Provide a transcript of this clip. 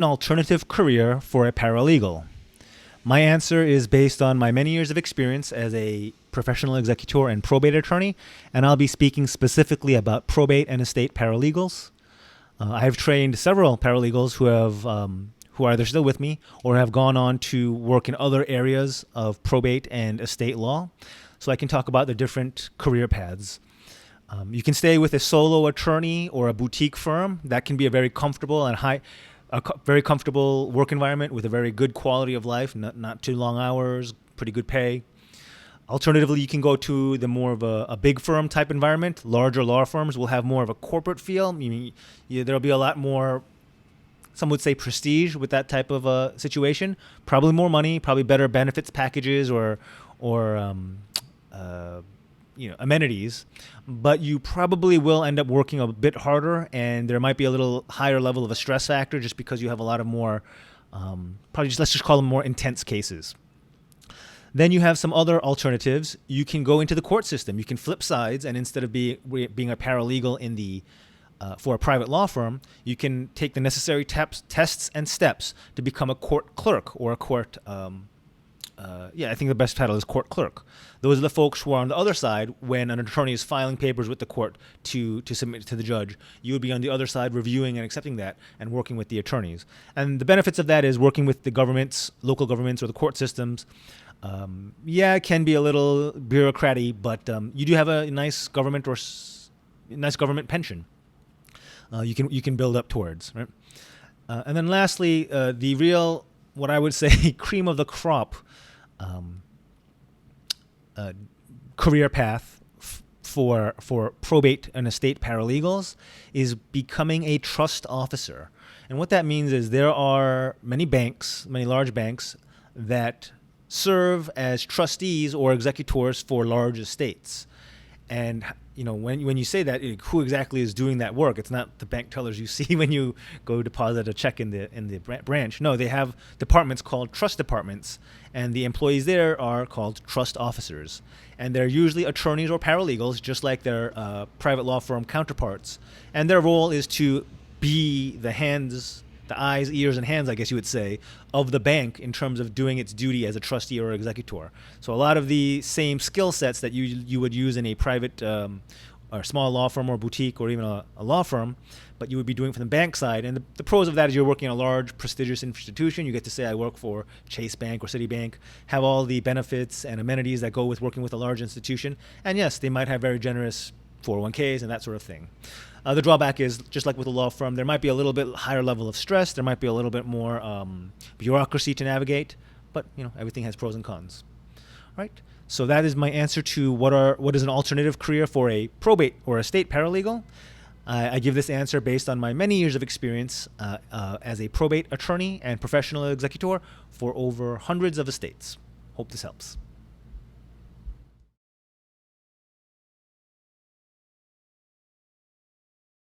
an alternative career for a paralegal? My answer is based on my many years of experience as a professional executor and probate attorney, and I'll be speaking specifically about probate and estate paralegals. I have trained several paralegals who are either still with me or have gone on to work in other areas of probate and estate law, so I can talk about the different career paths. You can stay with a solo attorney or a boutique firm. That can be a very comfortable and very comfortable work environment with a very good quality of life, not too long hours, pretty good pay. Alternatively, you can go to the more of a big firm type environment. Larger law firms will have more of a corporate feel. Meaning, there'll be a lot more, some would say, prestige with that type of situation. Probably more money, probably better benefits packages or amenities, but you probably will end up working a bit harder, and there might be a little higher level of a stress factor just because you have a lot of more, let's just call them more intense cases. Then you have some other alternatives. You can go into the court system. You can flip sides, and instead of being a paralegal for a private law firm, you can take the necessary tests and steps to become a court clerk or a court. I think the best title is court clerk. Those are the folks who are on the other side when an attorney is filing papers with the court to submit to the judge. You would be on the other side reviewing and accepting that and working with the attorneys. And the benefits of that is working with the governments, local governments, or the court systems. It can be a little bureaucratic, but you do have a nice government pension. You can build up towards, right? And then lastly, the real, what I would say, cream of the crop career path for probate and estate paralegals is becoming a trust officer. And what that means is there are many large banks that serve as trustees or executors for large estates. And when you say that, who exactly is doing that work? It's not the bank tellers you see when you go deposit a check in the branch. No, they have departments called trust departments, and the employees there are called trust officers. And they're usually attorneys or paralegals, just like their private law firm counterparts. And their role is to be the eyes, ears, and hands, I guess you would say, of the bank in terms of doing its duty as a trustee or executor. So a lot of the same skill sets that you would use in a private or small law firm or boutique or even a law firm, but you would be doing from the bank side. And the pros of that is you're working in a large, prestigious institution. You get to say, I work for Chase Bank or Citibank, have all the benefits and amenities that go with working with a large institution. And yes, they might have very generous 401ks and that sort of thing. The drawback is, just like with a law firm, there might be a little bit higher level of stress. There might be a little bit more bureaucracy to navigate, but everything has pros and cons. All right. So that is my answer to what is an alternative career for a probate or estate paralegal. I give this answer based on my many years of experience as a probate attorney and professional executor for over hundreds of estates. Hope this helps.